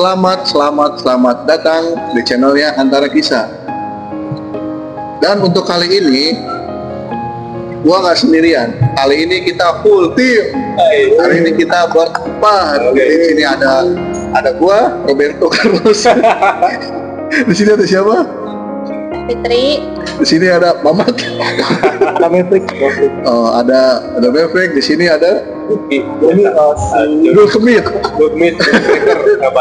Selamat datang di channelnya Antara Kisah. Dan untuk kali ini, gua nggak sendirian. Kali ini kita full tim. Hari ini kita berempat. Di sini ada gua, Roberto Carlos. Di sini ada siapa? Fitri. Di sini ada Mamat. Ada Maverick. Oh, ada Maverick. Di sini ada Dul Kemit. Nggak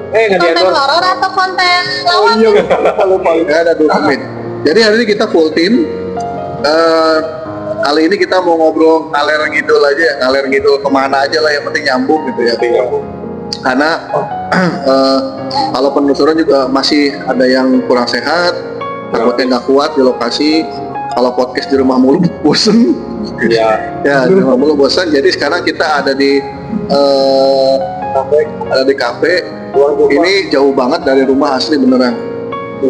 Konten diatur. horor atau konten lawan? Ya, ada Dul Kemit. Jadi hari ini kita full tim. Kali ini kita mau ngobrol ngalir ngidul kemana aja lah, yang penting nyambung gitu ya. Karena kalau penelusuran juga masih ada yang kurang sehat, takutnya nggak kuat di lokasi. Kalau podcast di rumah mulu bosen. Ya di rumah mulu bosan. Jadi sekarang kita ada di kafe. Ini jauh banget dari rumah, asli beneran.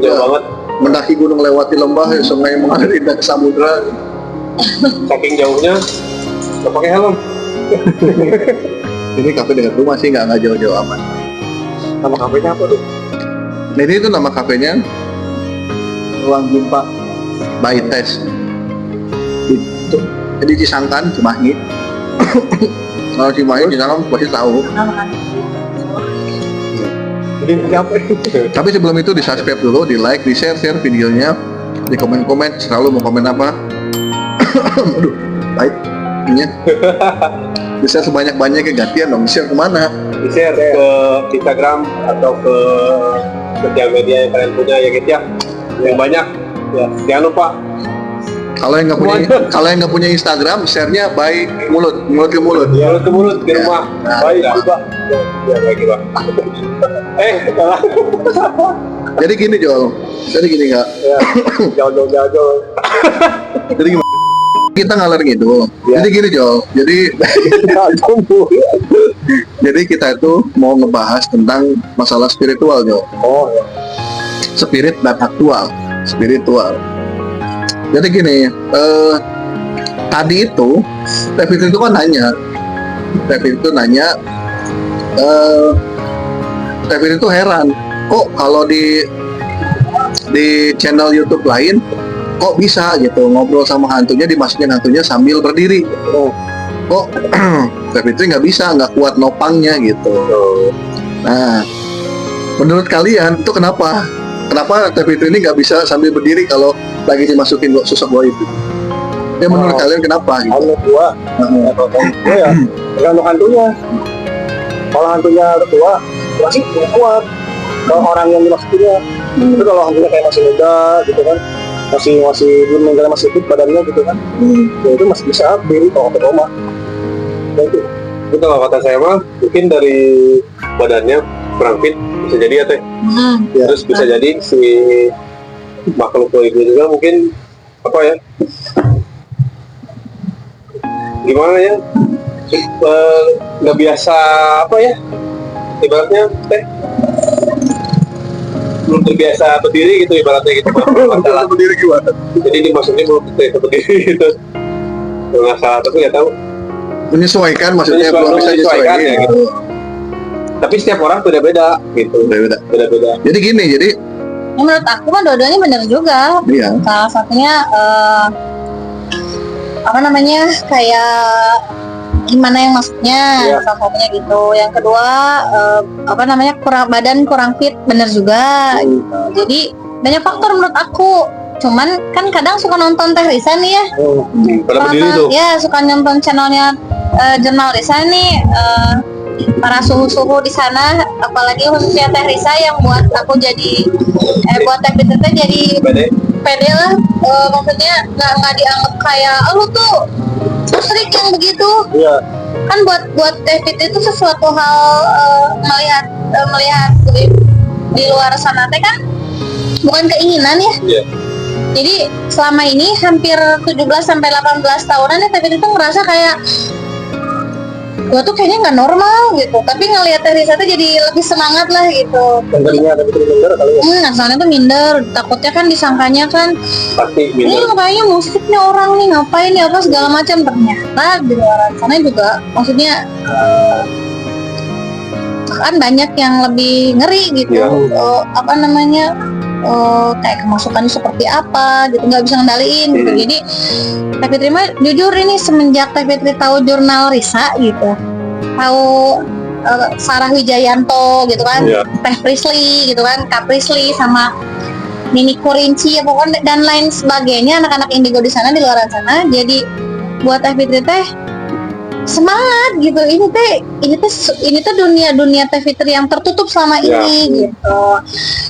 Jauh banget. Mendaki gunung, lewati lembah, sungai mengalir indah ke samudra. Saking jauhnya nggak pakai helm. Ini kafe dekat rumah sih, nggak jauh-jauh aman. Nama kafenya apa tuh? Nah, ini tuh nama kafenya Ruang Jumpa by Tess. Itu jadi Cisangkan, Cimahi. Kalau Cimahi, Cisangkan pasti tahu. Jadi siapa? Tapi sebelum itu di subscribe dulu, di like, di share videonya, di komen, selalu mau komen apa. Aduh, baik. Ini bisa sebanyak-banyaknya, gantian dong, share kemana? Di-share ke Instagram atau ke sosial media yang kalian punya ya, gitu ya. Yang banyak. Ya, jangan lupa. Kalau yang nggak punya Instagram, share-nya by mulut ke mulut. Mulut ke mulut di Ya. rumah. Nah, Baik nah. juga. Ya, lagi Pak. Salah. Jadi gini Jol, jadi gini nggak? Ya, jauh. Jadi gimana? Kita ngalir ngidul. Ya. Jadi gini Jol, jadi kita itu mau ngebahas tentang masalah spiritual Jol. Oh, ya. Spirit dan spiritual. Jadi gini, tadi itu Tevin itu kan nanya, Tevin itu heran, kok kalau di channel YouTube lain kok bisa gitu ngobrol sama hantunya, dimasukin hantunya sambil berdiri. Kok Tevin itu nggak bisa, nggak kuat nopangnya gitu. Nah, menurut kalian itu kenapa Tevin ini nggak bisa sambil berdiri kalau lagi dimasukin sosok gua itu? Ya menurut kalian kenapa gitu? Kalau tua, ya tergantung hantunya. Kalau hantunya tua, masih kuat. Kalau orang yang dimasukinnya, itu kalau hantunya kayak masih muda gitu kan, masih belum meninggal, masih fit badannya gitu kan, ya itu masih bisa berdiri kalau ke rumah. Ya itu kalau kata saya mah, mungkin dari badannya kurang fit, bisa jadi ya teh. Ya, terus bisa jadi si makhluk itu juga mungkin apa ya? Gimana ya? Nggak biasa apa ya? Ibaratnya teh belum terbiasa berdiri gitu, ibaratnya gitu. Masalah Berdiri gimana? jadi dimasukin belum terbiasa berdiri gitu. Kalau nggak salah, tapi nggak tahu. Menyesuaikan, maksudnya belum bisa Menyesuaikan, disesuaikan. ya, gitu. Tapi setiap orang beda-beda gitu. Beda-beda. Jadi gini, Ya, menurut aku mah dua-duanya benar juga. iya. Salah satunya kayak gimana yang maksudnya, Iya. salah satunya gitu. Yang kedua kurang fit, benar juga gitu. Jadi banyak faktor menurut aku. Cuman kan kadang suka nonton Teh Risa nih ya. Pada berdiri tuh. Ya, suka nonton channelnya Jurnal Risa nih, para suhu-suhu di sana, apalagi khususnya Teh Risa yang buat aku jadi buat Teh Risa jadi pede lah. Maksudnya nggak dianggap kayak lu tuh musrik yang begitu. Iya. Kan buat Teh Risa itu sesuatu hal, melihat di luar sana teh kan bukan keinginan ya. Iya. Jadi selama ini hampir 17-18 tahunan ya Teh Risa itu ngerasa kayak gue tuh kayaknya nggak normal gitu, tapi ngelihat Teh Risa tuh jadi lebih semangat lah gitu. Yang tadinya ada betul minder kali ya. Asalnya tuh minder, takutnya kan disangkanya kan Pasti ini minder. kayaknya musiknya orang nih ngapain ya apa segala macam. Ternyata di luar sana juga maksudnya kan banyak yang lebih ngeri gitu. Iya. Apa namanya, kayak kemasukan seperti apa gitu, nggak bisa ngendaliin gitu. Jadi Teh Fitri mah jujur ini semenjak Teh Fitri tahu jurnal Risa gitu, tahu Sarah Wijayanto gitu kan, Iya. Teh Prisly gitu kan, Kak Prisly sama Nini Kurinci ya pokoknya dan lain sebagainya, anak-anak indigo di sana, di luar sana. Jadi buat Teh Fitri teh semangat gitu. Ini tuh dunia Teh Fitri yang tertutup selama Ya. ini gitu.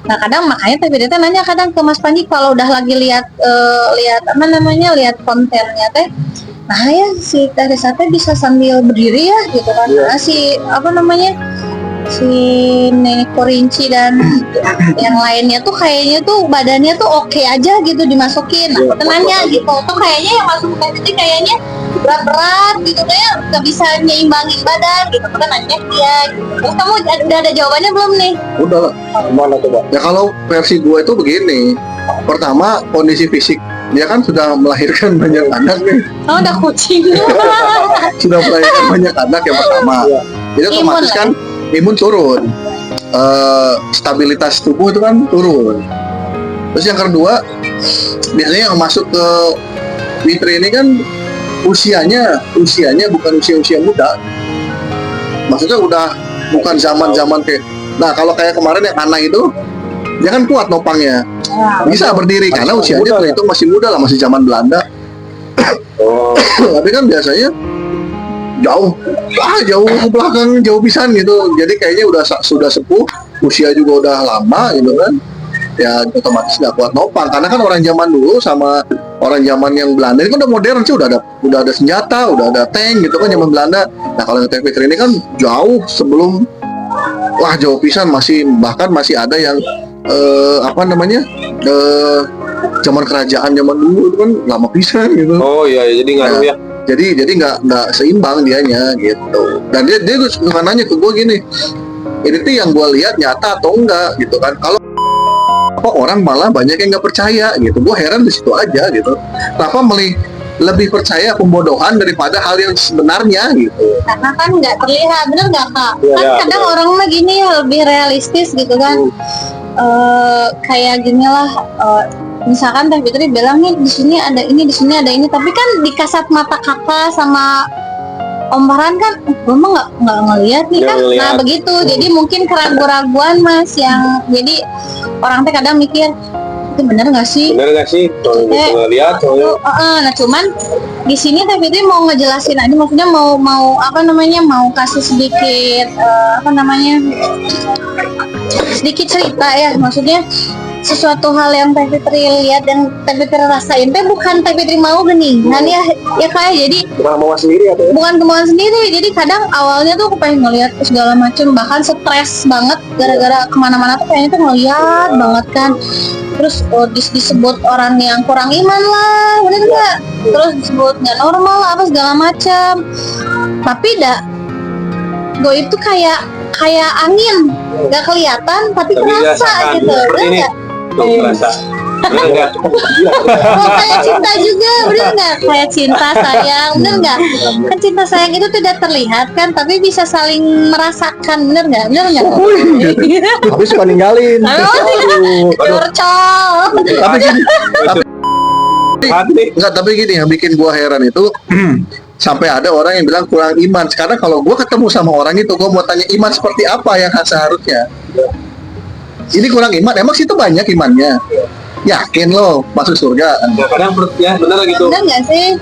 Nah kadang makanya Teh Fitri teh nanya kadang ke Mas Panji kalau udah lagi lihat apa namanya, lihat kontennya teh, nah ya si Teh Risa teh bisa sambil berdiri ya gitu kan. Ya. Nah, si apa namanya, si Nenek Korinci dan yang lainnya tuh kayaknya tuh badannya tuh oke aja gitu dimasukin. Aku tuh nanya gitu, tuh kayaknya yang masuk Teh Fitri kayaknya berat-berat gitu, kayak nggak bisa nyimbangin badan gitu. Aku kan nanya dia gitu. Terus kamu udah ada jawabannya belum nih? Udah lah. Gimana coba? Ya kalau versi gue itu begini. Pertama, kondisi fisik dia kan sudah melahirkan banyak anak nih. Oh udah kucing. Sudah melahirkan banyak anak yang pertama. Iya. Jadi Imun otomatis lah kan imun turun. Stabilitas tubuh itu kan turun. Terus yang kedua, biasanya yang masuk ke Fitri ini kan usianya bukan usia muda. Maksudnya udah bukan zaman kayak, nah kalau kayak kemarin yang anak itu dia kan kuat nopangnya, bisa berdiri karena Masih usianya muda, terhitung masih muda lah, masih zaman Belanda. Oh, Tapi kan biasanya jauh ke belakang, jauh pisan gitu. Jadi kayaknya sudah sepuh, usia juga udah lama gitu kan. Ya otomatis nggak kuat nopang, karena kan orang zaman dulu sama orang zaman yang Belanda ini kan udah modern sih, udah ada senjata, udah ada tank gitu kan zaman Belanda. Nah kalau yang Teh Fitri ini kan jauh sebelum, wah jauh pisan, bahkan masih ada yang apa namanya, zaman kerajaan zaman dulu itu kan lama pisan gitu. oh iya, jadi ngaruh ya. Jadi nggak seimbang dianya gitu. Dan dia suka nanya ke gue gini, ini tuh yang gue lihat nyata atau enggak gitu kan. Kalau apa orang malah banyak yang nggak percaya gitu. Gue heran di situ aja gitu. Kenapa lebih percaya pembodohan daripada hal yang sebenarnya gitu. Karena kan nggak terlihat, bener nggak Kak? Iya, Kan iya, kadang betul. orang mah gini ya, lebih realistis gitu kan. Kayak gini lah, misalkan Teh Fitri bilang nih di sini ada ini, di sini ada ini, tapi kan di kasat mata kakak sama Om Farhan kan, gue mah nggak ngelihat nih Nggak kan. ngeliat. Nah begitu, jadi mungkin keraguan-raguan Mas yang jadi orang teh kadang mikir itu bener nggak sih? Bener nggak sih? Kalau gitu ngeliat, soalnya Nah cuman di sini Teh Fitri mau ngejelasin aja, maksudnya mau apa namanya, mau kasih sedikit apa namanya, sedikit cerita ya, maksudnya sesuatu hal yang Teh Fitri lihat dan Teh Fitri rasain teh bukan Teh Fitri mau geningan ya kayak, jadi bukan mau sendiri atau ya? bukan kemauan sendiri. Jadi kadang awalnya tuh aku pengen ngeliat segala macem, bahkan stres banget gara-gara kemana-mana tuh kayaknya tuh ngeliat banget kan. Terus disebut orang yang kurang iman lah, bener nggak? Terus disebut nggak normal lah, apa segala macam. Tapi goib tuh kayak angin, nggak kelihatan tapi terasa dirasakan. gitu, Seperti bener ini. nggak? Tuh, terasa. Bener nggak? Oh, kayak cinta juga, bener nggak? Kayak cinta sayang, bener nggak? Kan cinta sayang itu tidak terlihat kan, tapi bisa saling merasakan, bener nggak? Bener nggak? Tapi suka ninggalin. Aduh, curcol. Tapi gini, Hati. tapi gini yang bikin gua heran itu sampai ada orang yang bilang kurang iman. Sekarang kalau gua ketemu sama orang itu, gua mau tanya iman seperti apa yang seharusnya. Ini kurang iman, emang situ banyak imannya. Yakin lo masuk surga? Ya kadang ya bener gitu. Bener nggak sih?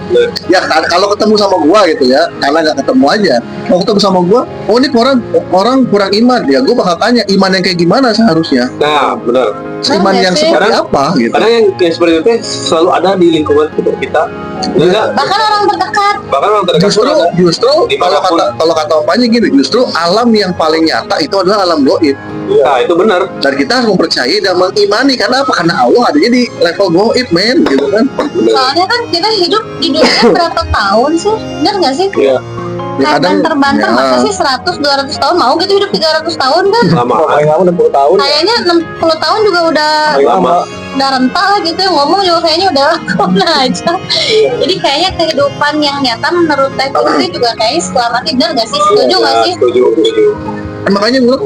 Ya kalau ketemu sama gua gitu ya, karena nggak ketemu aja. Kalau ketemu sama gua, oh ini orang kurang iman. Ya gua bakal tanya iman yang kayak gimana seharusnya. Nah, bener. Iman yang sih? seperti Kadang- apa gitu. Kadang yang seperti itu selalu ada di lingkungan kita. Bener nggak? Bahkan orang terdekat. Bahkan orang terdekat pun ada. Justru Dimanapun. kalau kata Opanya gini, justru alam yang paling nyata itu adalah alam goib. Nah, itu benar. Dan kita harus mempercayai dan mengimani. Karena apa? Karena Allah adanya di level goib, men, gitu kan. Soalnya kan kita hidup di dunia berapa tahun sih? Bener nggak sih? Iya. Ya, Kayak banter-banter, ya, masa sih 100-200 tahun mau gitu hidup 300 tahun kan? Lama. Paling lama 60 tahun. Kayaknya 60 tahun juga udah Paling lama. rentak lah gitu, ngomong juga kayaknya udah lama aja. Jadi kayaknya kehidupan yang nyata menurut Teh Fitri juga kayaknya setelah mati, bener nggak sih? Setuju nggak sih? Setuju. Makanya gue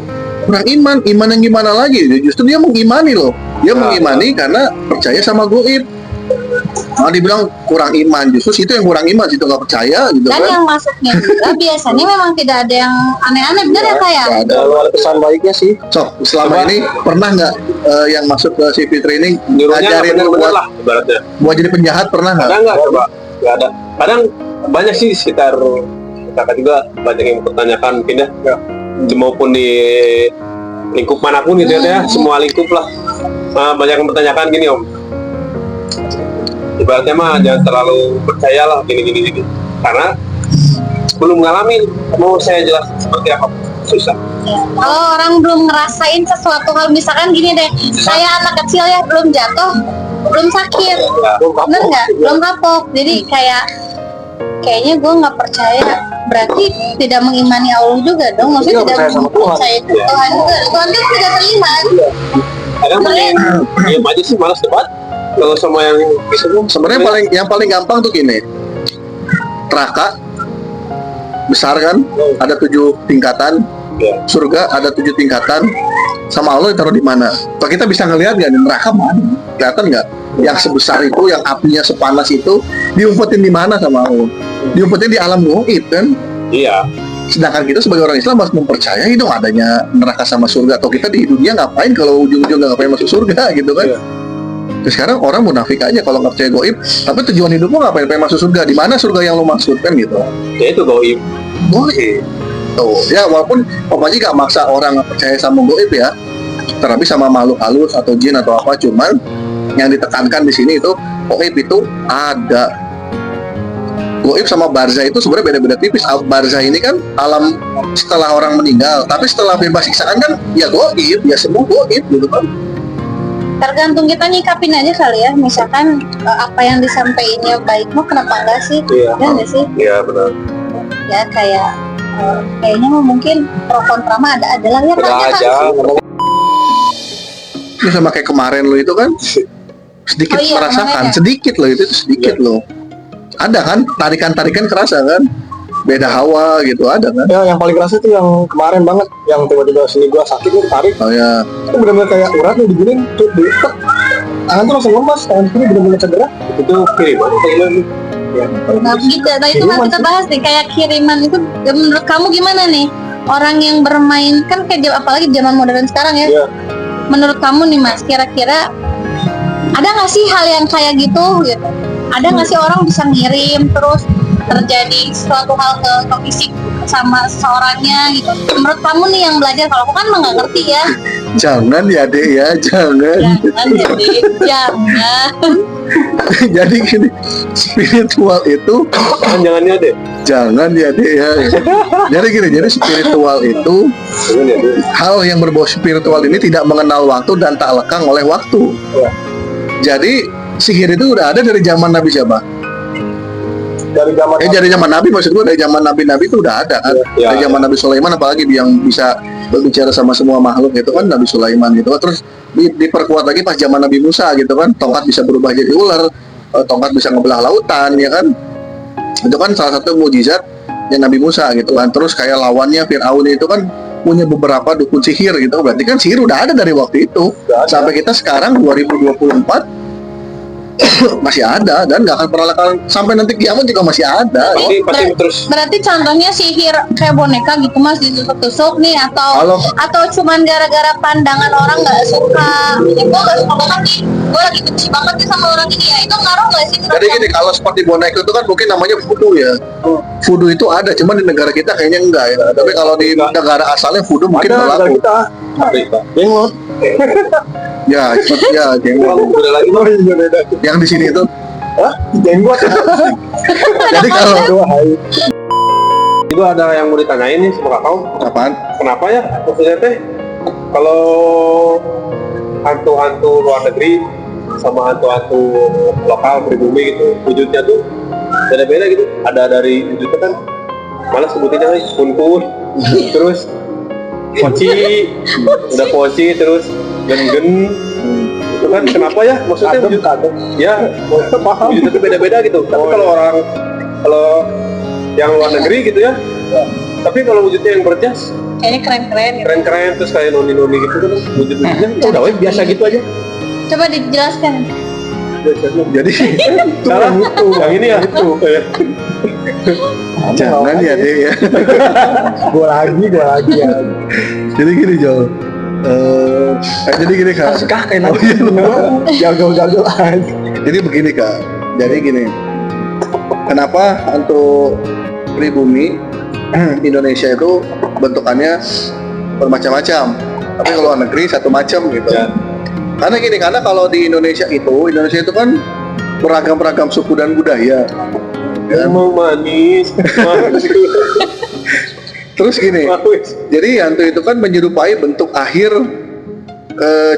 kurang iman yang gimana lagi? Justru dia mengimani loh. Dia mengimani karena percaya sama goib. Malah dibilang kurang iman, justru itu yang kurang iman, itu nggak percaya gitu Dan kan. yang masuknya juga biasanya memang tidak ada yang aneh-aneh, benar ya kayak? Nggak ada. Kalau ada pesan baiknya sih. So, selama ini pernah nggak yang masuk ke CV training Nyuruhnya ngajarin bener-bener buat, lah ibaratnya. buat jadi penjahat, pernah nggak? Ada nggak coba? Nggak ada. Kadang banyak sih sekitar kakak juga banyak yang mempertanyakan mungkin ya. Maupun di lingkup manapun gitu ya, semua lingkup lah. Banyak yang mempertanyakan gini om. Ibaratnya mah jangan terlalu percayalah gini. Karena belum ngalamin, mau saya jelas seperti apa susah. Kalau orang belum ngerasain sesuatu hal, misalkan gini deh, saya anak kecil ya, belum jatuh, belum sakit, bener nggak? Belum kapok, jadi kayaknya gue nggak percaya, berarti tidak mengimani Allah juga dong, maksudnya Iya, tidak percaya sama Tuhan. percaya Tuhan juga, Tuhan kan tidak terlihat. Kadang mending diam aja sih, malas debat. Kalau sama yang bisa Sebenarnya yang paling gampang tuh gini, neraka besar kan, ada 7 tingkatan, Ya. surga ada 7 tingkatan, sama Allah ditaruh di mana? Apa kita bisa ngelihat nggak di neraka mana? Kelihatan nggak? Yang sebesar itu, yang apinya sepanas itu, diumpetin di mana sama Allah? Diumpetin di alam gaib kan? Iya. Sedangkan kita sebagai orang Islam harus mempercayai dong adanya neraka sama surga. Atau kita di dunia ngapain kalau ujung-ujung nggak ngapain masuk surga gitu kan? Iya. Terus sekarang orang munafik aja kalau nggak percaya gaib, tapi tujuan hidup lo ngapain pengen masuk surga? Di mana surga yang lo maksud kan gitu? Ya itu goib. Gaib. Tuh, ya walaupun Om Haji gak maksa orang nggak percaya sama gaib ya, tetapi sama makhluk halus atau jin atau apa, cuman yang ditekankan di sini itu gaib itu ada. Gaib sama barzah itu sebenarnya beda-beda tipis. Barzah ini kan alam setelah orang meninggal, tapi setelah bebas siksaan kan ya gaib, ya semua gaib gitu kan. Tergantung kita nyikapin aja kali ya, misalkan apa yang disampaikannya baik mau kenapa enggak sih? Iya. Ya nggak sih? Iya benar. Ya kayaknya mah mungkin pro kontra mah ada lah ya, Udah tanya aja. kan. Ini sama kayak kemarin lo itu kan sedikit Oh iya, merasakan, kemarin ya? sedikit loh itu sedikit loh. Ada kan tarikan-tarikan kerasa kan, beda hawa gitu ada kan. Ya, yang paling kerasa itu yang kemarin banget, yang tiba-tiba sini gua sakit nih, tarik. Oh ya, Itu benar-benar kayak urat nih diginin, tuh diikat. Tangan tuh langsung lemas, tangan kiri benar-benar cedera. Itu kiriman atau gimana? Ya, Nah gitu, nah itu kan kita bahas nih, kayak kiriman itu menurut kamu gimana nih? Orang yang bermain kan kayak apalagi zaman modern sekarang ya. Iya. Menurut kamu nih Mas, kira-kira ada nggak sih hal yang kayak gitu? Ada nggak sih orang bisa ngirim terus terjadi suatu hal ke fisik sama seseorangnya gitu? Menurut kamu nih yang belajar, kalau aku kan emang nggak ngerti ya. jangan ya dek ya, jangan. Jangan jadi, jangan. Jadi gini, spiritual itu Jangan-jangannya deh. jangan ya dek ya. Jadi gini, jadi spiritual itu Jangan ya deh. hal yang berbau spiritual ini tidak mengenal waktu dan tak lekang oleh waktu. Ya. Jadi sihir itu udah ada dari zaman Nabi siapa? Dari zaman Dari zaman Nabi, maksud gue dari zaman Nabi-Nabi itu udah ada kan. Ya. Dari zaman Nabi Sulaiman, apalagi yang bisa berbicara sama semua makhluk itu kan Nabi Sulaiman gitu. Terus diperkuat lagi pas zaman Nabi Musa gitu kan, tongkat bisa berubah jadi ular, tongkat bisa ngebelah lautan ya kan. Itu kan salah satu mukjizat yang Nabi Musa gitu kan. Terus kayak lawannya Fir'aun itu kan punya beberapa dukun sihir gitu. Berarti kan sihir udah ada dari waktu itu. Udah ada. Sampai kita sekarang 2024 masih ada dan nggak akan pernah akan sampai nanti kiamat juga masih ada. Pasti terus. Berarti contohnya sihir kayak boneka gitu Mas, ditusuk-tusuk nih, atau cuman gara-gara pandangan orang nggak suka. Gue nggak suka banget nih, gue lagi benci banget nih sama orang ini ya, itu ngaruh nggak sih? Jadi gini, kalau seperti boneka itu kan mungkin namanya voodoo ya. Voodoo itu ada, cuman di negara kita kayaknya enggak ya. Tapi kalau di negara asalnya voodoo mungkin ada berlaku. kita. Jenglot. Ya, ya, jenggot. Udah lagi Oh iya beda. Yang di sini itu. Hah? Jenggot. Jadi kalau Dua hari. itu ada yang mau ditanyain nih sama kakak. apaan? Kenapa ya maksudnya teh kalau hantu-hantu luar negeri sama hantu-hantu lokal pribumi gitu wujudnya tuh beda-beda gitu. Ada dari wujudnya kan malah sebutinnya kunkus, terus poci, udah poci, terus gen-gen, itu kan kenapa ya maksudnya wujud ya wujudnya tuh beda-beda gitu. Tapi kalau yang luar negeri gitu ya Tapi kalau wujudnya yang berjas, Kayaknya keren-keren gitu. keren-keren terus kayak noni-noni gitu kan wujud-wujudnya udah weh, biasa gitu aja. Coba dijelaskan. Jadi Salah itu, yang ini ya itu. jangan ya deh ya. Gua lagi ya. Jadi gini Jo. Jadi gini Kak. Kakek Oh, iya. jago aja. Jadi begini Kak. Jadi gini. Kenapa hantu pribumi Indonesia itu bentukannya bermacam-macam. Tapi kalau luar negeri satu macam gitu. Ya. Karena gini, karena kalau di Indonesia itu kan beragam-ragam suku dan budaya. Ya. Emang manis. Terus gini, jadi hantu itu kan menyerupai bentuk akhir.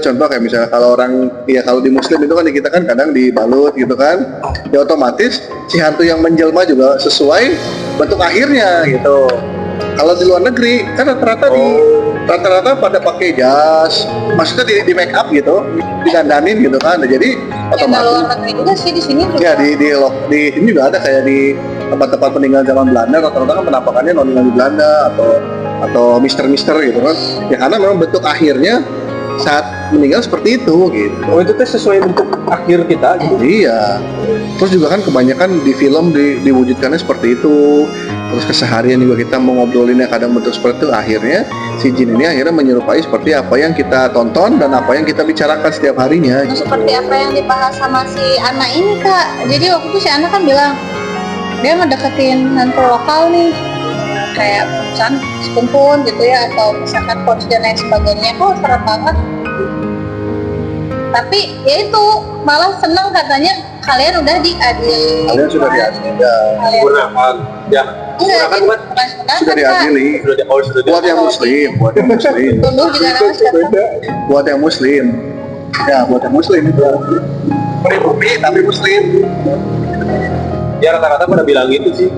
Contoh kayak misalnya kalau orang, ya kalau di Muslim itu kan di kita kan kadang dibalut gitu kan, ya otomatis si hantu yang menjelma juga sesuai bentuk akhirnya gitu. Kalau di luar negeri kan rata-rata pada pakai jas, maksudnya di make up gitu, didandanin gitu kan. Nah, jadi Ya nggak luar otomatis negeri juga sih, di sini juga. ya di sini juga ada kayak di tempat-tempat peninggalan zaman Belanda, rata-rata kan penampakannya noni-noni Belanda atau mister-mister gitu kan. Ya karena memang bentuk akhirnya saat meninggal seperti itu gitu. Oh itu tuh sesuai bentuk akhir kita gitu. Iya. Terus juga kan kebanyakan di film diwujudkannya seperti itu. Terus keseharian juga kita mau ngobrolinnya kadang bentuk seperti itu. Akhirnya si jin ini akhirnya menyerupai seperti apa yang kita tonton dan apa yang kita bicarakan setiap harinya. Nah, seperti apa yang dibahas sama si Ana ini Kak. Jadi waktu itu si Ana kan bilang dia ngedeketin hantu lokal nih, kayak misalkan sekumpul gitu ya, atau misalkan coach dan lain sebagainya. Kok serem banget. Tapi ya itu malah seneng katanya kalian udah diadili. Kalian sudah diadili. Ya. Kalian Gunakan. Ya. enggak, Gunakan ini buat bukan sebenarnya, Sudah Kak. diadili. sudah Buat yang muslim, buat yang muslim, Tunduh juga nama siapa? buat yang muslim. Ya, buat yang muslim itu. Pribumi tapi muslim. Ya rata-rata pada bilang gitu sih.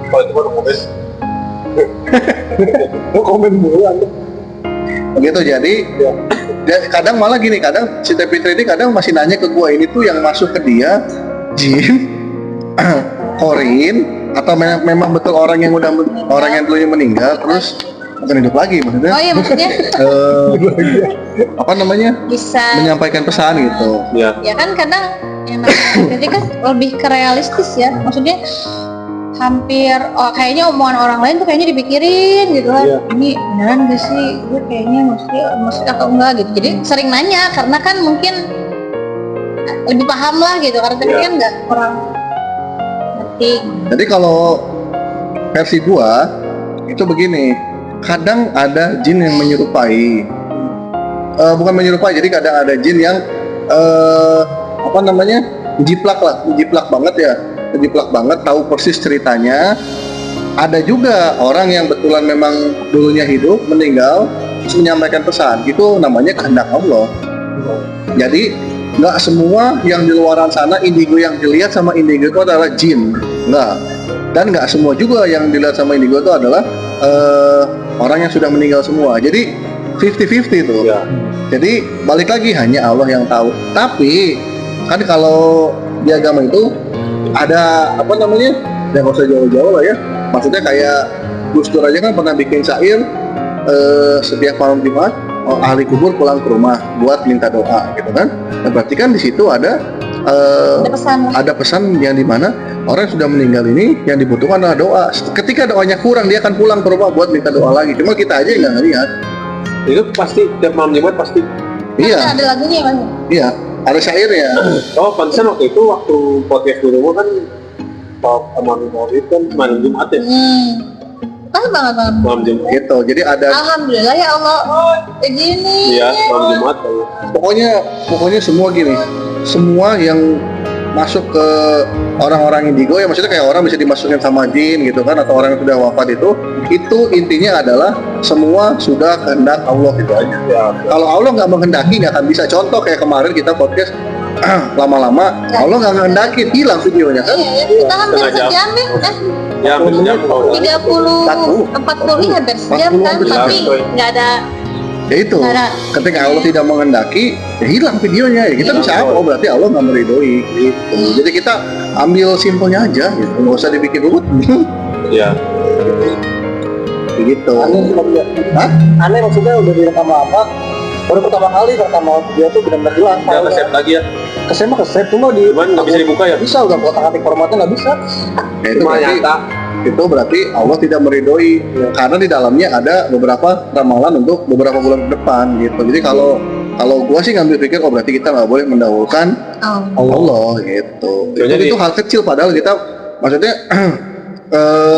Kalau itu baru komen. Lu komen mulu anda. Begitu jadi kadang malah gini, kadang si Fitri ini kadang masih nanya ke gua, ini tuh yang masuk ke dia jin, korin, atau memang betul orang yang dulunya meninggal terus bukan hidup lagi maksudnya. Oh iya, maksudnya Apa namanya, bisa menyampaikan pesan gitu. Ya. ya kan kadang yang namanya jadi kan lebih ke realistis ya, maksudnya hampir kayaknya omongan orang lain tuh kayaknya dipikirin gitu kan. Iya. Ini beneran gak sih, gue kayaknya mesti atau enggak gitu. Jadi sering nanya karena kan mungkin lebih paham lah gitu, karena tadi Iya. kan nggak kurang ngerti. Jadi kalau versi gua itu begini, kadang ada jin yang menyerupai, bukan menyerupai, jadi kadang ada jin yang apa namanya, jiplak banget, tahu persis ceritanya. Ada juga orang yang betulan memang dulunya hidup, meninggal, terus menyampaikan pesan. Itu namanya kehendak Allah. Jadi nggak semua yang di luaran sana indigo yang dilihat sama indigo itu adalah jin, nggak. Dan nggak semua juga yang dilihat sama indigo itu adalah orang yang sudah meninggal semua. Jadi 50-50 tuh. Ya. Jadi balik lagi hanya Allah yang tahu. Tapi kan kalau di agama itu ada apa namanya? Ya nggak usah jauh-jauh lah ya. Maksudnya kayak Gus Dur aja kan pernah bikin syair setiap malam Jumat ahli kubur pulang ke rumah buat minta doa gitu kan. Nah, berarti kan di situ ada Ada pesan. ada pesan yang dimana orang yang sudah meninggal ini yang dibutuhkan adalah doa. Ketika doanya kurang dia akan pulang ke rumah buat minta doa lagi. Cuma kita aja yang nggak ngelihat. Itu pasti tiap malam Jumat pasti. Iya, Ada lagunya Mas. iya. Ada syairnya. Oh, pantesan waktu itu waktu podcast di rumah kan top malam Maulid kan malam Jumat ya. Pas banget. Malam Jumat. Gitu. Jadi ada Alhamdulillah ya Allah. Gini. Iya, malam Jumat. pokoknya semua gini. Semua yang masuk ke orang-orang indigo ya, maksudnya kayak orang bisa dimasukin sama jin gitu kan, atau orang yang sudah wafat itu intinya adalah semua sudah kehendak Allah gitu aja. Ya. Kalau Allah nggak menghendaki nggak akan bisa. Contoh kayak kemarin kita podcast lama-lama Allah nggak menghendaki hilang videonya kan. Iya, kita hampir Setengah jam. sejam ya. Ya, hampir sejam. 30, 40 ya hampir sejam 40 kan, hampir tapi sejam. nggak ada. Ya itu, Nggak ada. ketika Allah tidak menghendaki ya hilang videonya ya. Kita Iya. bisa apa? Oh berarti Allah nggak meridoi gitu. Jadi kita ambil simpelnya aja gitu, nggak usah dibikin rumit. Ya. gitu. Aneh sih maksudnya. Hah? Aneh maksudnya udah direkam lama. Baru pertama kali pertama dia tuh benar-benar hilang. Nggak ke-save lagi ya. Kesem mah kesem cuma di. Cuman nggak bisa dibuka ya. Nggak bisa, udah otak-atik formatnya nggak bisa. Ya, itu Cuma berarti, nyata. itu berarti Allah tidak meridhoi karena di dalamnya ada beberapa ramalan untuk beberapa bulan ke depan gitu. Jadi kalau gua sih ngambil pikir oh berarti kita nggak boleh mendahulukan Allah gitu. Jadi- Itu hal kecil padahal kita maksudnya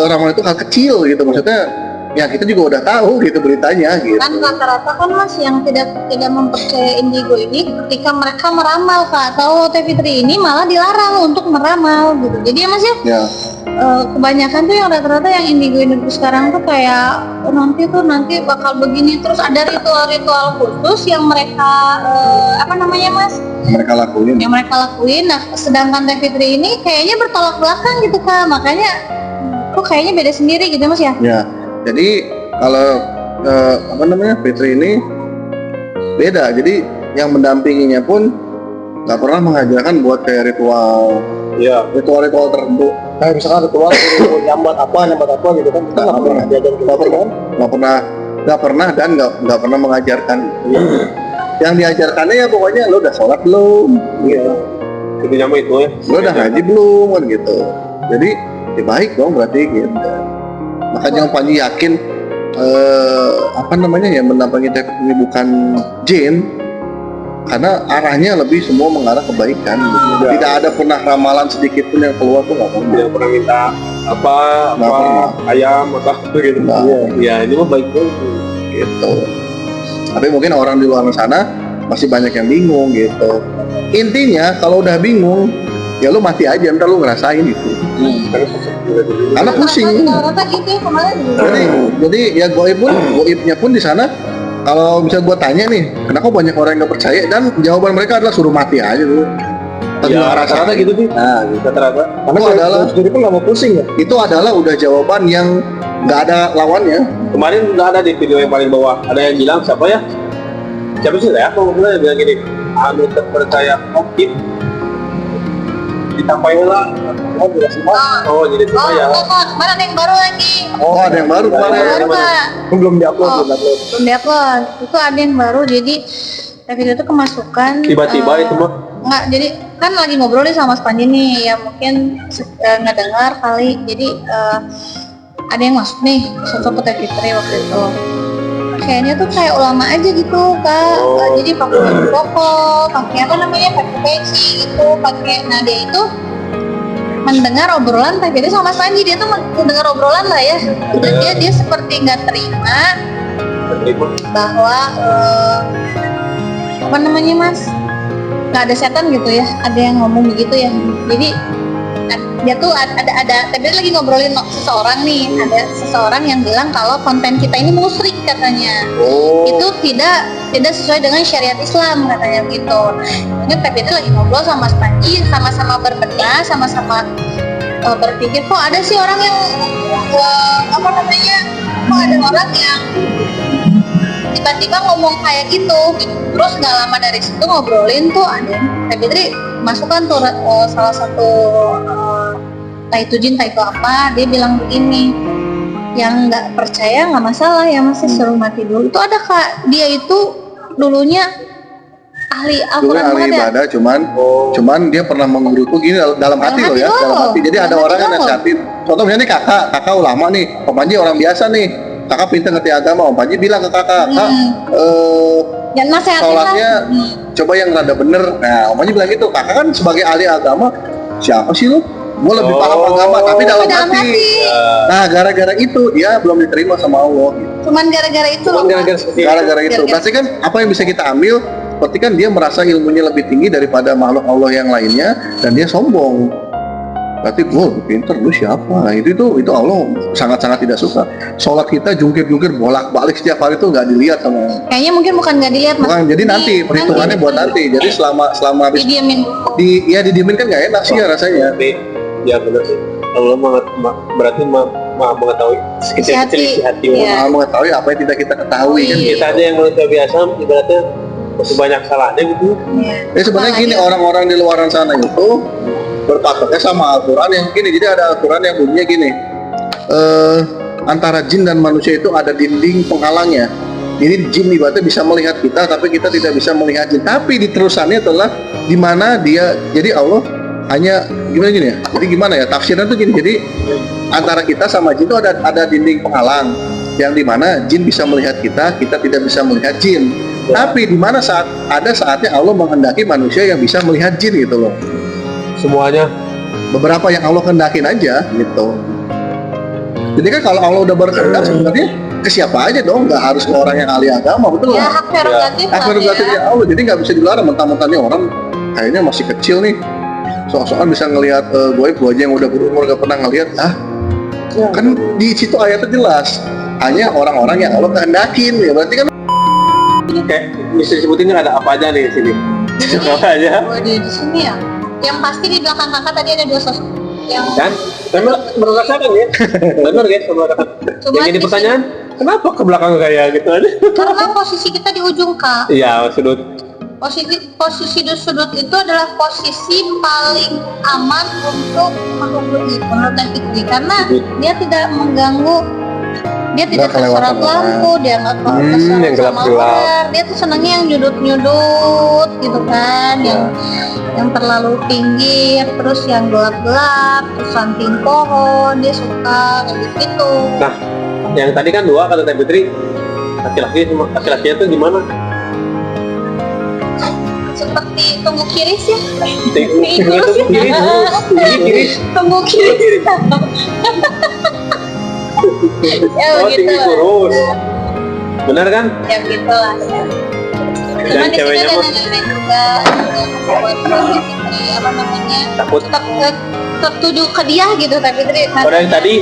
ramalan itu hal kecil gitu maksudnya ya kita juga udah tahu gitu beritanya gitu. Kan rata-rata kan mas yang tidak mempercaya indigo ini ketika mereka meramal Kak, atau Teh Fitri ini malah dilarang untuk meramal gitu. Jadi ya mas ya, Ya, kebanyakan tuh yang rata-rata yang indigo sekarang tuh kayak oh, nanti bakal begini, terus ada ritual-ritual khusus yang mereka apa namanya mas, mereka lakuin. yang mereka lakuin. Nah sedangkan Teh Fitri ini kayaknya bertolak belakang gitu Kak, makanya kok kayaknya beda sendiri gitu mas ya. Ya, jadi kalau apa namanya Fitri ini beda. Jadi yang mendampinginya pun nggak pernah mengajarkan buat kayak ritual Iya. ritual tertentu. Kayak misalkan ritual suruh nyambat apa gitu kan. Kita nggak pernah diajarin kita kan. nggak pernah dan nggak pernah mengajarkan. Yang diajarkannya ya pokoknya lo udah sholat belum, gitu. Intinya mah itu ya. Lo udah ngaji belum kan gitu. Jadi ya baik dong berarti gitu. Makanya Om Panji yakin apa namanya ya mendampingi Teh Fitri ini bukan jin karena arahnya lebih semua mengarah kebaikan gitu. Ya. Tidak ada pernah ramalan sedikit pun yang keluar tuh nggak pernah. Tidak pernah minta apa Nggak pernah. ayam apa gitu. Nggak. Ya ini mah baik banget. Gitu. Tapi mungkin orang di luar sana masih banyak yang bingung gitu. Intinya kalau udah bingung, ya lu mati aja, ntar lu ngerasain itu. Karena pusing. Rata-rata gitu ya kemarin. Jadi ya goibnya pun di sana. Kalau bisa gua tanya nih, kenapa banyak orang yang nggak percaya dan jawaban mereka adalah suruh mati aja dulu. Tapi Ya nggak ngerasain. rata-rata gitu sih. Nah, gitu. Rata-rata. Karena Itu saya adalah- sendiri pun nggak mau pusing ya. Itu adalah udah jawaban yang nggak ada lawannya. Kemarin udah ada di video yang paling bawah. Ada yang bilang siapa ya? Siapa sih ya? Kalau yang bilang gini, anu terpercaya COVID ditampailah. Oh, tidak semua. Oh jadi Oh, supaya. kemarin ada yang baru lagi. Oh, ada yang baru kemarin. Baru Kak. Belum diupload, Oh. belum diupload. Belum diupload. Itu ada yang baru, jadi video itu kemasukan Tiba-tiba itu mah. nggak, jadi kan lagi ngobrol nih sama Mas Panji nih ya, mungkin ngedengar kali. Jadi ada yang masuk nih sosok Teh Fitri waktu itu, kayaknya tuh kayak ulama aja gitu Kak. Oh. Jadi pakai baju koko, pakai apa namanya, pakai peci gitu, pakai. Nah dia itu mendengar obrolan Teh Fitri sama Mas Panji, dia tuh mendengar obrolan lah ya, dan dia seperti nggak terima Terima. bahwa apa namanya mas, nggak ada setan gitu ya, ada yang ngomong begitu ya. Jadi dia tuh ada tadi lagi ngobrolin seseorang nih, ada seseorang yang bilang kalau konten kita ini musyrik katanya. Oh. Itu tidak sesuai dengan syariat Islam katanya gitu. Ini Teh Fitri lagi ngobrol sama Mas Panji, sama-sama berbenah, sama-sama berpikir kok ada sih orang yang apa namanya, kok ada orang yang tiba-tiba ngomong kayak gitu. Terus nggak lama dari situ ngobrolin tuh ada Teh Fitri masukkan tuh salah satu entah itu jin, entah itu apa, dia bilang begini, yang nggak percaya nggak masalah ya masih suruh mati dulu. Itu ada Kak, dia itu dulunya ahli Dulu Al-Quran ahli banget ya. ibadah, cuman dia pernah mengguruku gini dalam hati loh ya, hati dalam loh. hati. Jadi ada Dalam orang hati yang loh. nasihatin. Contoh misalnya nih kakak ulama nih, Om Panji orang biasa nih. Kakak pintar ngerti agama, Om Panji bilang ke kakak, Kak, Dan nasehatin sholatnya lah. coba yang rada bener. Nah, Om Panji bilang gitu. Kakak kan sebagai ahli agama, siapa sih lu? Gue lebih paham agama, tapi dalam Dalam hati. hati. Nah, gara-gara itu dia belum diterima sama Allah. Gitu. Cuman gara-gara itu Cuman loh, Kak. gara-gara seperti itu. Gara-gara itu. Gara-gara. Berarti kan apa yang bisa kita ambil? Berarti kan dia merasa ilmunya lebih tinggi daripada makhluk Allah yang lainnya dan dia sombong. Berarti gue lebih pinter, lu siapa? Nah, itu Allah sangat-sangat tidak suka. Sholat kita jungkir-jungkir bolak-balik setiap hari itu nggak dilihat sama. Kayaknya mungkin bukan nggak dilihat mas. Bukan, jadi nanti perhitungannya buat nanti. Jadi selama habis Didiemin. didiemin kan nggak enak sih ya rasanya. Tapi ya benar sih. Allah berarti maha mengetahui Isi hati. isi hati. Iya. Maha mengetahui apa yang tidak kita ketahui kan. Iya. Kita aja yang manusia biasa ibaratnya masih banyak salahnya gitu. Iya. Jadi sebenarnya gini, orang-orang di luar sana itu berpatoknya sama Al-Quran yang gini. Jadi ada Al-Quran yang bunyinya gini. antara jin dan manusia itu ada dinding penghalangnya. Jadi jin ibaratnya bisa melihat kita, tapi kita tidak bisa melihat jin. Tapi di terusannya adalah di mana dia, jadi Allah hanya gimana gini ya. Jadi gimana ya tafsirnya tuh gini. Jadi antara kita sama jin itu ada dinding penghalang yang dimana jin bisa melihat kita, kita tidak bisa melihat jin. Tapi di mana saatnya Allah menghendaki manusia yang bisa melihat jin gitu loh. Semuanya. Beberapa yang Allah kehendakin aja gitu. Jadi kan kalau Allah udah berkehendak sebenarnya ke siapa aja dong, nggak harus ke orang yang ahli agama, betul Ya nggak? hak prerogatif Hak lah prerogatifnya ya. Allah, jadi nggak bisa dilarang. Mentang-mentangnya orang kayaknya masih kecil nih, soal-soal bisa ngelihat gua aja yang udah berumur gak pernah ngelihat. Kan di situ ayatnya jelas, hanya orang-orang yang Allah kehendakin ya, berarti kan Kayak bisa disebutin nggak ada apa aja nih di sini? Apa aja? Di sini ya. Yang pasti di belakang kakak tadi ada 2 sosok. Yang Kan? Memang merasakan ya? Benar ya? Merasakan. Cuma Yang jadi di pertanyaan, kenapa ke belakang kayak gitu aja? karena posisi kita di ujung kak. Iya, sudut. Posisi di sudut itu adalah posisi paling aman untuk makhluk itu menurut Fikri, karena dia tidak mengganggu, dia tidak Nggak kelewatan terserap lampu, dia nggak yang terserap sama gelap-gelap. orang, dia tuh senangnya yang nyudut-nyudut gitu kan, yang terlalu tinggi, terus yang gelap-gelap, terus samping pohon, dia suka kayak gitu. Nah, yang tadi kan 2 kata Teh Fitri, laki-lakinya tuh gimana? Seperti tunggu kiris ya. Kiris. Tunggu kiris. Ya Oh, begitu tinggi lah. kurus. Benar kan? Ya begitu lah. Dan Cuman di sini ceweknya ada mah nenek juga yang membuat Fitri apa namanya takut. tertuju ke dia gitu tapi Fitri. Orang yang tadi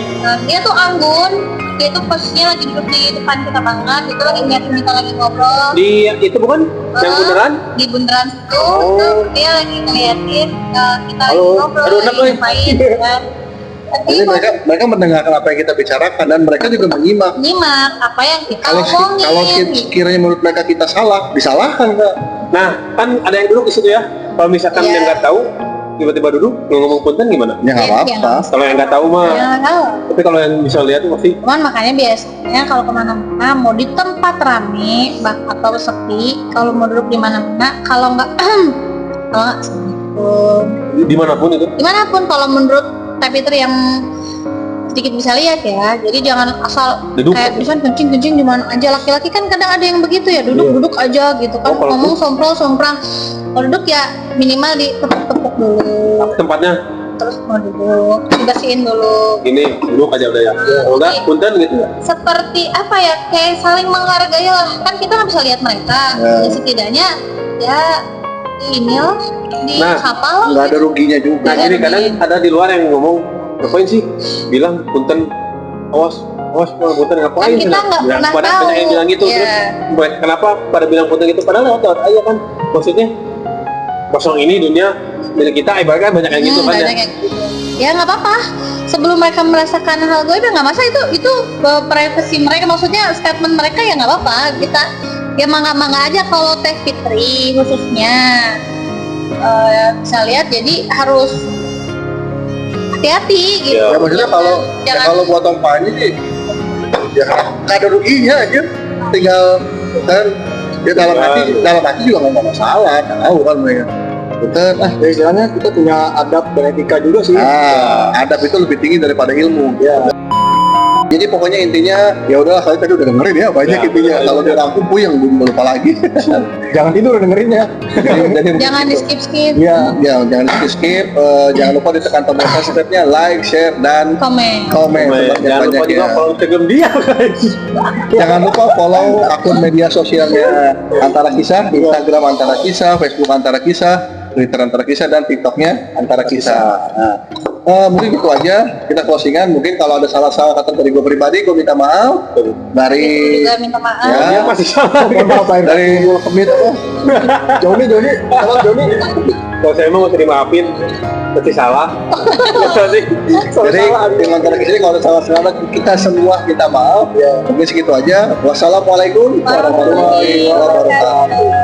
Dia tuh anggun, dia tuh posisinya lagi duduk di depan kita banget, itu lagi ngeliatin kita lagi ngobrol di itu bukan yang beneran? di bundaran itu, Oh. dia lagi ngeliatin kita lagi Halo. ngobrol, Aduh, enak, lagi woy. ngapain kan. Tapi jadi mereka mendengarkan apa yang kita bicarakan dan mereka juga menyimak. nyimak apa yang kita Kalau omongin. sekiranya menurut mereka kita salah, disalahkan Kak. Nah, kan ada yang duduk di situ ya. Kalau misalkan Iya. yang nggak tahu, tiba-tiba duduk ngomong punten gimana? Ya nggak Iya, apa-apa. Kalau yang nggak tahu mah, Ya, nggak tahu. tapi kalau yang bisa lihat tuh pasti Cuman makanya biasanya kalau kemana-mana mau di tempat rame atau sepi, kalau mau duduk di mana-mana, kalau nggak Assalamualaikum. dimanapun itu. Dimanapun kalau menurut Teh Fitri yang sedikit bisa lihat ya, jadi jangan asal Duduk. kayak misalnya kencing di mana aja. Laki-laki kan kadang ada yang begitu ya, duduk aja gitu kan, Oh, kalau ngomong somprong. Kalau duduk ya minimal ditepuk-tepuk dulu, Tempatnya terus mau duduk dibersihin dulu. ini duduk aja udah ya. Kalau enggak punten gitu. Seperti apa ya, kayak saling menghargai lah, kan kita nggak bisa lihat mereka. Ya. Ya, setidaknya ya inilah disapa lah. Nggak ada ruginya juga. Nah, jadi kadang ada di luar yang ngomong, ngapain sih? Bilang punten, awas, punten ngapain? Kan kita nggak pernah Pada tahu. banyak yang bilang gitu, Ya. terus kenapa pada bilang punten gitu? Padahal lewat aja kan, maksudnya kosong ini dunia milik kita, ibaratnya banyak yang gitu kan ya. Banyak yang gitu. Ya nggak apa-apa. Sebelum mereka merasakan hal gue nggak masa itu privasi mereka, maksudnya statement mereka ya nggak apa-apa. Kita ya mangga aja. Kalau Teh Fitri khususnya bisa lihat, jadi harus hati-hati gitu. Ya maksudnya kalau buat Om Pani sih, ya nggak ada ruginya aja. Tinggal kan ya dalam hati juga nggak masalah. Tahu kan mereka. Betul. Ya istilahnya kita punya adab dan etika juga sih. Adab itu lebih tinggi daripada ilmu. Ya. Jadi pokoknya intinya ya udahlah, saya tadi udah dengerin ya banyak Ya, intinya. betul. Kalau dia rangkum puyeng belum lupa lagi. Jangan tidur dengerinnya. Jangan di skip Iya. Ya, jangan di skip. Jangan lupa ditekan tombol subscribe-nya, like, share, dan komen. komen Jangan lupa juga sebanyak-banyaknya. follow Instagram dia guys. Jangan lupa follow akun media sosialnya Antara Kisah, Instagram Antara Kisah, Facebook Antara Kisah, Twitter Antara Kisah, dan TikToknya Antara Kisah. Mungkin itu aja, kita closingan. Mungkin kalau ada salah-salah kata dari gue pribadi, gue minta maaf. Dari Juga minta maaf. Ya. Dia masih salah. Mohon maaf lahir dari Kemit, Joni, salam Joni. Kalau saya emang masih dimaafin, berarti salah. Berarti jadi tim Antara Kisah ini kalau ada salah-salah kita semua minta maaf. Ya, mungkin segitu aja. Wassalamualaikum warahmatullahi wabarakatuh.